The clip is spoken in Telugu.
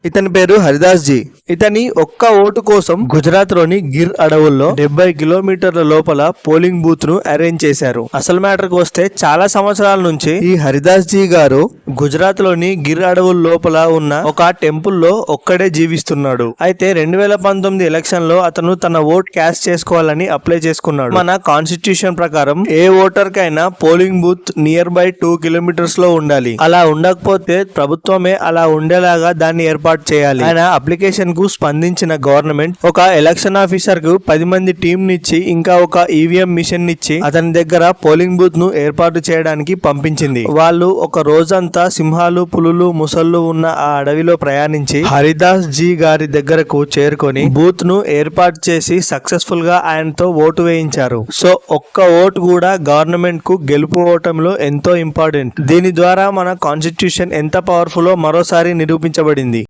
ఇతని పేరు హరిదాస్ జీ. ఇతని ఒక్క ఓటు కోసం గుజరాత్ లోని గిర్ అడవుల్లో 70 కిలోమీటర్ల లోపల పోలింగ్ బూత్ ను అరేంజ్ చేశారు. అసలు మ్యాటర్ కు వస్తే చాలా సంవత్సరాల నుంచి ఈ హరిదాస్ జీ గారు గుజరాత్ లోని గిర్ అడవుల లోపల ఉన్న ఒక టెంపుల్ లో ఒక్కడే జీవిస్తున్నాడు. అయితే 2019 ఎలక్షన్ లో అతను తన ఓట్ క్యాస్ట్ చేసుకోవాలని అప్లై చేసుకున్నాడు. మన కాన్స్టిట్యూషన్ ప్రకారం ఏ ఓటర్ కైనా polling booth near by 2 kilometres లో ఉండాలి. అలా ఉండకపోతే ప్రభుత్వమే అలా ఉండేలాగా దాన్ని ఏర్పాటు చేయాలి. ఆయన అప్లికేషన్ కు స్పందించిన గవర్నమెంట్ ఒక ఎలక్షన్ ఆఫీసర్ కు 10 మంది టీం నిచ్చి ఇంకా ఒక ఈవీఎం మిషన్ నిచ్చి అతని దగ్గర పోలింగ్ బూత్ ను ఏర్పాటు చేయడానికి పంపించింది. వాళ్ళు ఒక రోజంతా సింహాలు, పులులు, ముసళ్ళు ఉన్న ఆ అడవిలో ప్రయాణించి హరిదాస్ జీ గారి దగ్గరకు చేరుకొని బూత్ ను ఏర్పాటు చేసి సక్సెస్ఫుల్ గా ఆయనతో ఓటు వేయించారు. సో ఒక్క ఓటు కూడా గవర్నమెంట్ కు గెలుపు ఓటంలో ఎంతో ఇంపార్టెంట్. దీని ద్వారా మన కాన్స్టిట్యూషన్ ఎంత పవర్ఫుల్ మరోసారి నిరూపించబడింది.